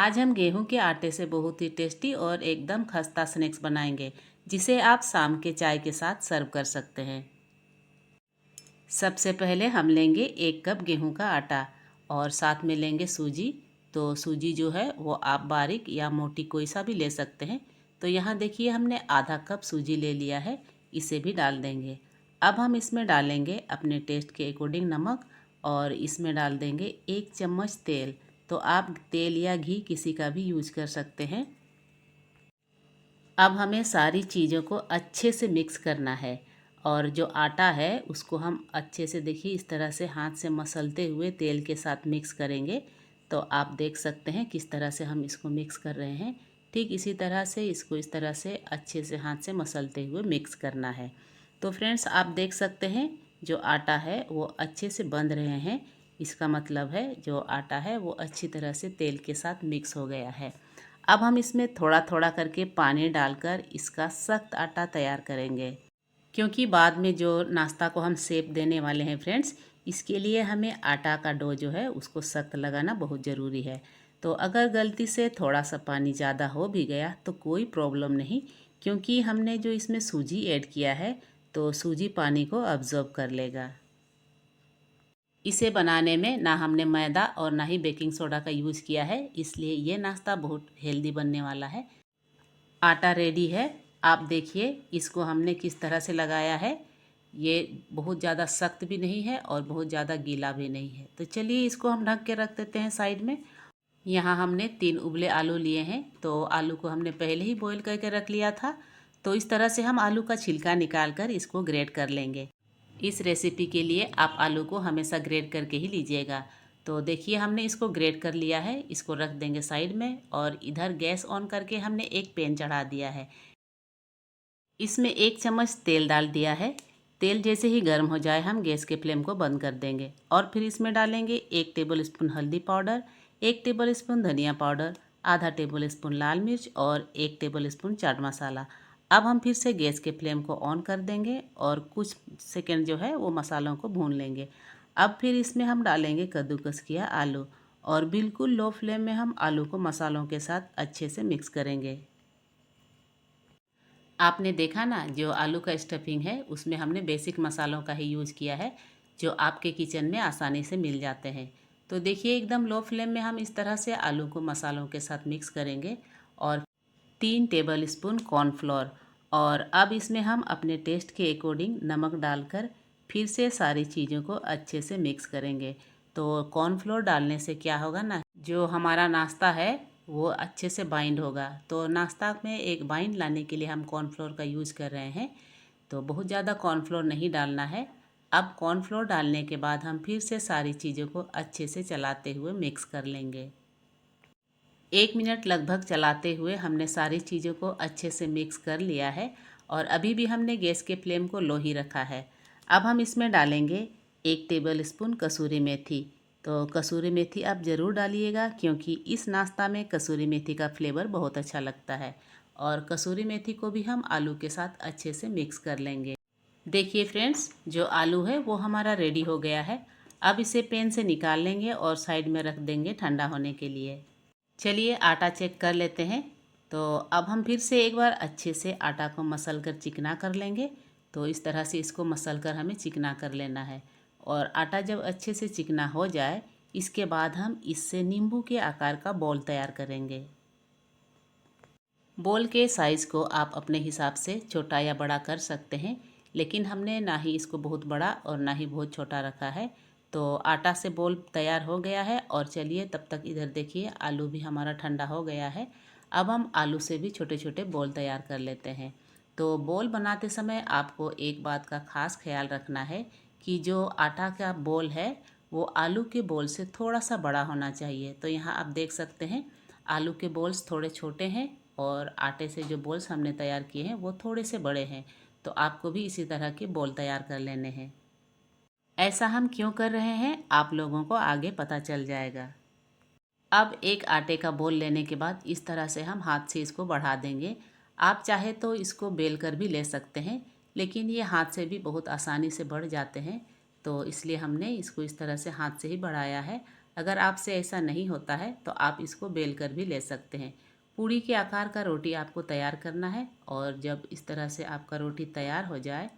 आज हम गेहूं के आटे से बहुत ही टेस्टी और एकदम खस्ता स्नैक्स बनाएंगे, जिसे आप शाम के चाय के साथ सर्व कर सकते हैं। सबसे पहले हम लेंगे 1 कप गेहूं का आटा और साथ में लेंगे सूजी। तो सूजी जो है वो आप बारीक या मोटी कोई सा भी ले सकते हैं। तो यहाँ देखिए हमने आधा कप सूजी ले लिया है, इसे भी डाल देंगे। अब हम इसमें डालेंगे अपने टेस्ट के अकॉर्डिंग नमक और इसमें डाल देंगे 1 चम्मच तेल। तो आप तेल या घी किसी का भी यूज कर सकते हैं। अब हमें सारी चीज़ों को अच्छे से मिक्स करना है और जो आटा है उसको हम अच्छे से देखिए इस तरह से हाथ से मसलते हुए तेल के साथ मिक्स करेंगे। तो आप देख सकते हैं किस तरह से हम इसको मिक्स कर रहे हैं। ठीक इसी तरह से इसको इस तरह से अच्छे से हाथ से मसलते हुए मिक्स करना है। तो फ्रेंड्स आप देख सकते हैं जो आटा है वो अच्छे से बंध रहे हैं। इसका मतलब है जो आटा है वो अच्छी तरह से तेल के साथ मिक्स हो गया है। अब हम इसमें थोड़ा थोड़ा करके पानी डालकर इसका सख्त आटा तैयार करेंगे, क्योंकि बाद में जो नाश्ता को हम शेप देने वाले हैं फ्रेंड्स, इसके लिए हमें आटा का डो जो है उसको सख्त लगाना बहुत ज़रूरी है। तो अगर गलती से थोड़ा सा पानी ज़्यादा हो भी गया तो कोई प्रॉब्लम नहीं, क्योंकि हमने जो इसमें सूजी ऐड किया है तो सूजी पानी को अब्जॉर्ब कर लेगा। इसे बनाने में ना हमने मैदा और ना ही बेकिंग सोडा का यूज़ किया है, इसलिए ये नाश्ता बहुत हेल्दी बनने वाला है। आटा रेडी है। आप देखिए इसको हमने किस तरह से लगाया है। ये बहुत ज़्यादा सख्त भी नहीं है और बहुत ज़्यादा गीला भी नहीं है। तो चलिए इसको हम ढक के रख देते हैं साइड में। यहाँ हमने 3 उबले आलू लिए हैं। तो आलू को हमने पहले ही बॉईल करके रख लिया था। तो इस तरह से हम आलू का छिलका निकाल कर इसको ग्रेट कर लेंगे। इस रेसिपी के लिए आप आलू को हमेशा ग्रेट करके ही लीजिएगा। तो देखिए हमने इसको ग्रेट कर लिया है, इसको रख देंगे साइड में। और इधर गैस ऑन करके हमने एक पैन चढ़ा दिया है। इसमें 1 चम्मच तेल डाल दिया है। तेल जैसे ही गर्म हो जाए हम गैस के फ्लेम को बंद कर देंगे और फिर इसमें डालेंगे 1 टेबल स्पून हल्दी पाउडर, 1 टेबल स्पून धनिया पाउडर, आधा टेबल स्पून लाल मिर्च और 1 टेबल स्पून चाट मसाला। अब हम फिर से गैस के फ्लेम को ऑन कर देंगे और कुछ सेकंड जो है वो मसालों को भून लेंगे। अब फिर इसमें हम डालेंगे कद्दूकस किया आलू और बिल्कुल लो फ्लेम में हम आलू को मसालों के साथ अच्छे से मिक्स करेंगे। आपने देखा ना जो आलू का स्टफिंग है उसमें हमने बेसिक मसालों का ही यूज़ किया है, जो आपके किचन में आसानी से मिल जाते हैं। तो देखिए एकदम लो फ्लेम में हम इस तरह से आलू को मसालों के साथ मिक्स करेंगे और 3 टेबल स्पून कॉर्नफ्लोर और अब इसमें हम अपने टेस्ट के अकॉर्डिंग नमक डालकर फिर से सारी चीज़ों को अच्छे से मिक्स करेंगे। तो कॉर्नफ्लोर डालने से क्या होगा ना, जो हमारा नाश्ता है वो अच्छे से बाइंड होगा। तो नाश्ता में एक बाइंड लाने के लिए हम कॉर्नफ्लोर का यूज़ कर रहे हैं। तो बहुत ज़्यादा कॉर्नफ्लोर नहीं डालना है। अब कॉर्नफ्लोर डालने के बाद हम फिर से सारी चीज़ों को अच्छे से चलाते हुए मिक्स कर लेंगे। 1 मिनट लगभग चलाते हुए हमने सारी चीज़ों को अच्छे से मिक्स कर लिया है और अभी भी हमने गैस के फ्लेम को लो ही रखा है। अब हम इसमें डालेंगे 1 टेबल स्पून कसूरी मेथी। तो कसूरी मेथी आप ज़रूर डालिएगा, क्योंकि इस नाश्ता में कसूरी मेथी का फ्लेवर बहुत अच्छा लगता है। और कसूरी मेथी को भी हम आलू के साथ अच्छे से मिक्स कर लेंगे। देखिए फ्रेंड्स जो आलू है वो हमारा रेडी हो गया है। अब इसे पैन से निकाल लेंगे और साइड में रख देंगे ठंडा होने के लिए। चलिए आटा चेक कर लेते हैं। तो अब हम फिर से एक बार अच्छे से आटा को मसल कर चिकना कर लेंगे। तो इस तरह से इसको मसल कर हमें चिकना कर लेना है। और आटा जब अच्छे से चिकना हो जाए इसके बाद हम इससे नींबू के आकार का बॉल तैयार करेंगे। बॉल के साइज़ को आप अपने हिसाब से छोटा या बड़ा कर सकते हैं, लेकिन हमने ना ही इसको बहुत बड़ा और ना ही बहुत छोटा रखा है। तो आटा से बॉल तैयार हो गया है और चलिए तब तक इधर देखिए आलू भी हमारा ठंडा हो गया है। अब हम आलू से भी छोटे छोटे बॉल तैयार कर लेते हैं। तो बॉल बनाते समय आपको एक बात का ख़ास ख्याल रखना है कि जो आटा का बॉल है वो आलू के बॉल से थोड़ा सा बड़ा होना चाहिए। तो यहाँ आप देख सकते हैं आलू के बॉल्स थोड़े छोटे हैं और आटे से जो बॉल्स हमने तैयार किए हैं वो थोड़े से बड़े हैं। तो आपको भी इसी तरह के बॉल तैयार कर लेने हैं। ऐसा हम क्यों कर रहे हैं आप लोगों को आगे पता चल जाएगा। अब एक आटे का बोल लेने के बाद इस तरह से हम हाथ से इसको बढ़ा देंगे। आप चाहे तो इसको बेल कर भी ले सकते हैं, लेकिन ये हाथ से भी बहुत आसानी से बढ़ जाते हैं। तो इसलिए हमने इसको इस तरह से हाथ से ही बढ़ाया है। अगर आपसे ऐसा नहीं होता है तो आप इसको बेल कर भी ले सकते हैं। पूड़ी के आकार का रोटी आपको तैयार करना है और जब इस तरह से आपका रोटी तैयार हो जाए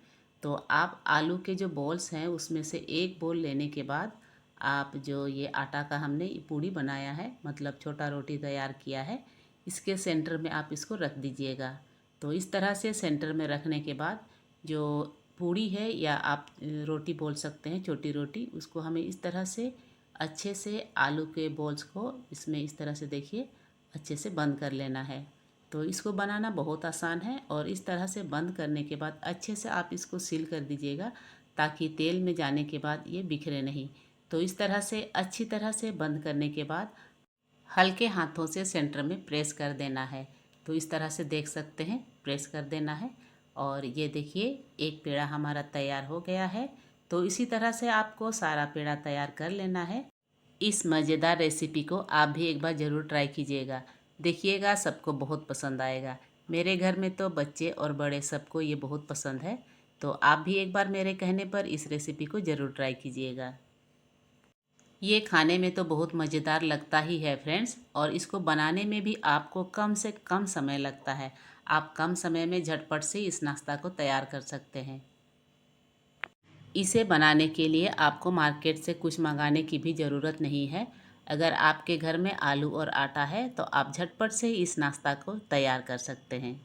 तो आप आलू के जो बॉल्स हैं उसमें से एक बॉल लेने के बाद आप जो ये आटा का हमने पूड़ी बनाया है, मतलब छोटा रोटी तैयार किया है, इसके सेंटर में आप इसको रख दीजिएगा। तो इस तरह से सेंटर में रखने के बाद जो पूड़ी है या आप रोटी बोल सकते हैं, छोटी रोटी, उसको हमें इस तरह से अच्छे से आलू के बॉल्स को इसमें इस तरह से देखिए अच्छे से बंद कर लेना है। तो इसको बनाना बहुत आसान है और इस तरह से बंद करने के बाद अच्छे से आप इसको सील कर दीजिएगा ताकि तेल में जाने के बाद ये बिखरे नहीं। तो इस तरह से अच्छी तरह से बंद करने के बाद हल्के हाथों से सेंटर में प्रेस कर देना है। तो इस तरह से देख सकते हैं प्रेस कर देना है और ये देखिए एक पेड़ा हमारा तैयार हो गया है। तो इसी तरह से आपको सारा पेड़ा तैयार कर लेना है। इस मज़ेदार रेसिपी को आप भी एक बार ज़रूर ट्राई कीजिएगा, देखिएगा सबको बहुत पसंद आएगा। मेरे घर में तो बच्चे और बड़े सबको ये बहुत पसंद है। तो आप भी एक बार मेरे कहने पर इस रेसिपी को ज़रूर ट्राई कीजिएगा। ये खाने में तो बहुत मज़ेदार लगता ही है फ्रेंड्स, और इसको बनाने में भी आपको कम से कम समय लगता है। आप कम समय में झटपट से इस नाश्ता को तैयार कर सकते हैं। इसे बनाने के लिए आपको मार्केट से कुछ मंगाने की भी ज़रूरत नहीं है। अगर आपके घर में आलू और आटा है तो आप झटपट से इस नाश्ता को तैयार कर सकते हैं।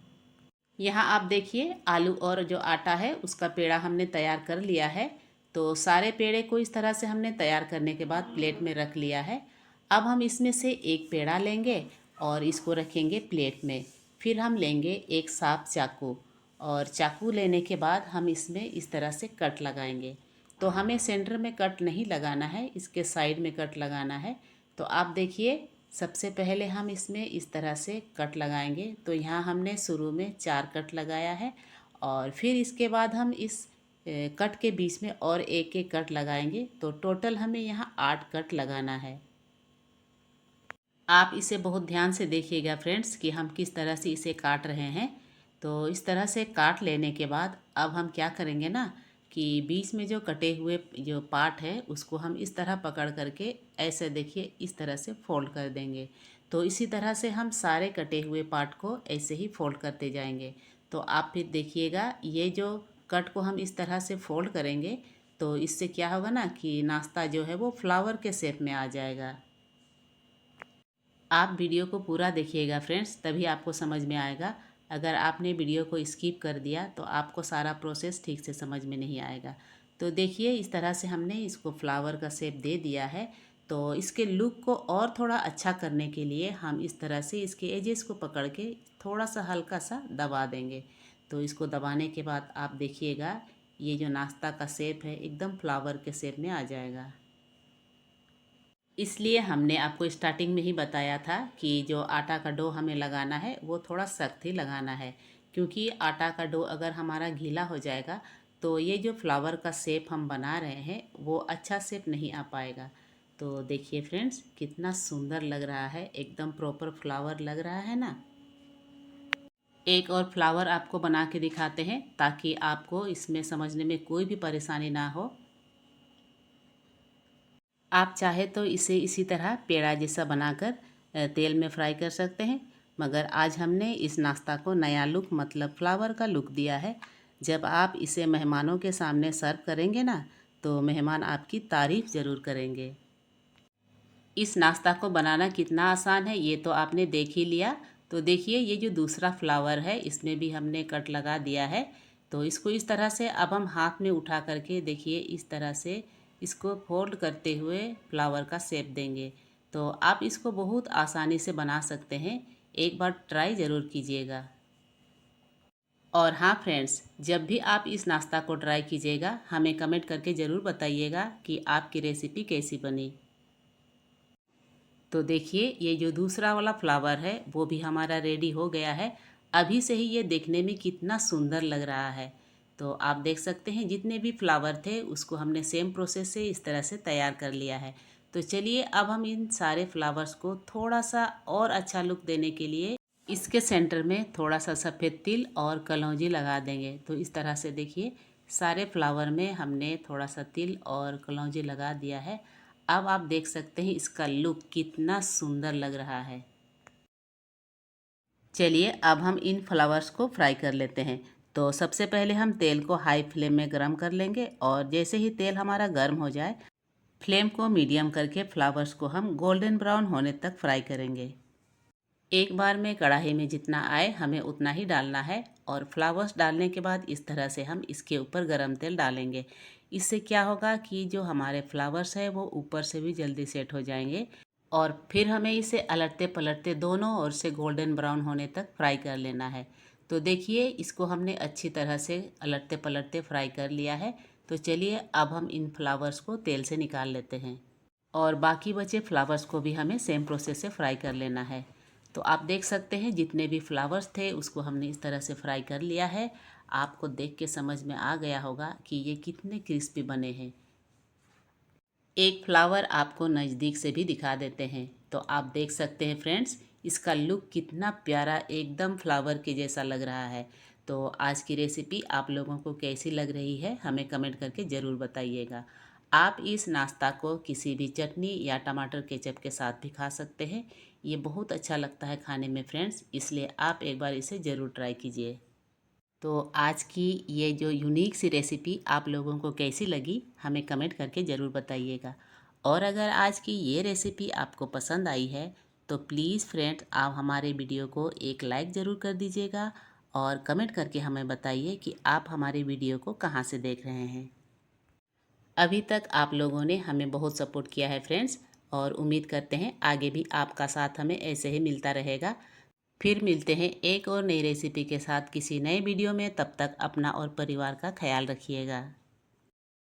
यहाँ आप देखिए आलू और जो आटा है उसका पेड़ा हमने तैयार कर लिया है। तो सारे पेड़े को इस तरह से हमने तैयार करने के बाद प्लेट में रख लिया है। अब हम इसमें से एक पेड़ा लेंगे और इसको रखेंगे प्लेट में। फिर हम लेंगे एक साफ चाकू और चाकू लेने के बाद हम इसमें इस तरह से कट लगाएंगे। तो हमें सेंटर में कट नहीं लगाना है, इसके साइड में कट लगाना है। तो आप देखिए सबसे पहले हम इसमें इस तरह से कट लगाएंगे। तो यहाँ हमने शुरू में 4 कट लगाया है और फिर इसके बाद हम इस कट के बीच में और एक एक कट लगाएंगे। तो टोटल हमें यहाँ 8 कट लगाना है। आप इसे बहुत ध्यान से देखिएगा फ्रेंड्स कि हम किस तरह से इसे काट रहे हैं। तो इस तरह से काट लेने के बाद अब हम क्या करेंगे ना कि बीच में जो कटे हुए जो पार्ट है उसको हम इस तरह पकड़ करके ऐसे देखिए इस तरह से फोल्ड कर देंगे। तो इसी तरह से हम सारे कटे हुए पार्ट को ऐसे ही फोल्ड करते जाएंगे। तो आप फिर देखिएगा ये जो कट को हम इस तरह से फोल्ड करेंगे तो इससे क्या होगा ना कि नाश्ता जो है वो फ्लावर के शेप में आ जाएगा। आप वीडियो को पूरा देखिएगा फ्रेंड्स, तभी आपको समझ में आएगा। अगर आपने वीडियो को स्किप कर दिया तो आपको सारा प्रोसेस ठीक से समझ में नहीं आएगा। तो देखिए इस तरह से हमने इसको फ्लावर का शेप दे दिया है। तो इसके लुक को और थोड़ा अच्छा करने के लिए हम इस तरह से इसके एजेस को पकड़ के थोड़ा सा हल्का सा दबा देंगे। तो इसको दबाने के बाद आप देखिएगा ये जो नाश्ता का शेप है एकदम फ्लावर के शेप में आ जाएगा। इसलिए हमने आपको स्टार्टिंग में ही बताया था कि जो आटा का डो हमें लगाना है वो थोड़ा सख्त ही लगाना है, क्योंकि आटा का डो अगर हमारा गीला हो जाएगा तो ये जो फ्लावर का शेप हम बना रहे हैं वो अच्छा शेप नहीं आ पाएगा। तो देखिए फ्रेंड्स कितना सुंदर लग रहा है, एकदम प्रॉपर फ्लावर लग रहा है ना। एक और फ्लावर आपको बना के दिखाते हैं ताकि आपको इसमें समझने में कोई भी परेशानी ना हो। आप चाहे तो इसे इसी तरह पेड़ा जैसा बनाकर तेल में फ्राई कर सकते हैं, मगर आज हमने इस नाश्ता को नया लुक मतलब फ्लावर का लुक दिया है। जब आप इसे मेहमानों के सामने सर्व करेंगे ना तो मेहमान आपकी तारीफ़ ज़रूर करेंगे। इस नाश्ता को बनाना कितना आसान है ये तो आपने देख ही लिया। तो देखिए ये जो दूसरा फ्लावर है इसमें भी हमने कट लगा दिया है। तो इसको इस तरह से अब हम हाथ में उठा करके देखिए इस तरह से इसको फोल्ड करते हुए फ्लावर का शेप देंगे। तो आप इसको बहुत आसानी से बना सकते हैं, एक बार ट्राई ज़रूर कीजिएगा। और हाँ फ्रेंड्स, जब भी आप इस नाश्ता को ट्राई कीजिएगा हमें कमेंट करके ज़रूर बताइएगा कि आपकी रेसिपी कैसी बनी। तो देखिए ये जो दूसरा वाला फ्लावर है वो भी हमारा रेडी हो गया है। अभी से ही ये देखने में कितना सुंदर लग रहा है। तो आप देख सकते हैं जितने भी फ्लावर थे उसको हमने सेम प्रोसेस से इस तरह से तैयार कर लिया है। तो चलिए अब हम इन सारे फ्लावर्स को थोड़ा सा और अच्छा लुक देने के लिए इसके सेंटर में थोड़ा सा सफ़ेद तिल और कलौंजी लगा देंगे। तो इस तरह से देखिए सारे फ्लावर में हमने थोड़ा सा तिल और कलौंजी लगा दिया है। अब आप देख सकते हैं इसका लुक कितना सुंदर लग रहा है। चलिए अब हम इन फ्लावर्स को फ्राई कर लेते हैं। तो सबसे पहले हम तेल को हाई फ्लेम में गरम कर लेंगे और जैसे ही तेल हमारा गर्म हो जाए फ्लेम को मीडियम करके फ्लावर्स को हम गोल्डन ब्राउन होने तक फ्राई करेंगे। एक बार में कढ़ाई में जितना आए हमें उतना ही डालना है और फ्लावर्स डालने के बाद इस तरह से हम इसके ऊपर गरम तेल डालेंगे। इससे क्या होगा कि जो हमारे फ्लावर्स है वो ऊपर से भी जल्दी सेट हो जाएंगे और फिर हमें इसे अलटते पलटते दोनों ओर से गोल्डन ब्राउन होने तक फ्राई कर लेना है। तो देखिए इसको हमने अच्छी तरह से अलटते पलटते फ्राई कर लिया है। तो चलिए अब हम इन फ्लावर्स को तेल से निकाल लेते हैं और बाकी बचे फ्लावर्स को भी हमें सेम प्रोसेस से फ्राई कर लेना है। तो आप देख सकते हैं जितने भी फ्लावर्स थे उसको हमने इस तरह से फ्राई कर लिया है। आपको देख के समझ में आ गया होगा कि ये कितने क्रिस्पी बने हैं। एक फ्लावर आपको नज़दीक से भी दिखा देते हैं। तो आप देख सकते हैं फ्रेंड्स इसका लुक कितना प्यारा एकदम फ्लावर के जैसा लग रहा है। तो आज की रेसिपी आप लोगों को कैसी लग रही है हमें कमेंट करके ज़रूर बताइएगा। आप इस नाश्ता को किसी भी चटनी या टमाटर केचप के साथ भी खा सकते हैं। ये बहुत अच्छा लगता है खाने में फ्रेंड्स, इसलिए आप एक बार इसे ज़रूर ट्राई कीजिए। तो आज की ये जो यूनिक सी रेसिपी आप लोगों को कैसी लगी हमें कमेंट करके ज़रूर बताइएगा। और अगर आज की ये रेसिपी आपको पसंद आई है तो प्लीज़ फ्रेंड्स आप हमारे वीडियो को एक लाइक ज़रूर कर दीजिएगा और कमेंट करके हमें बताइए कि आप हमारे वीडियो को कहाँ से देख रहे हैं। अभी तक आप लोगों ने हमें बहुत सपोर्ट किया है फ्रेंड्स और उम्मीद करते हैं आगे भी आपका साथ हमें ऐसे ही मिलता रहेगा। फिर मिलते हैं एक और नई रेसिपी के साथ किसी नए वीडियो में। तब तक अपना और परिवार का ख्याल रखिएगा।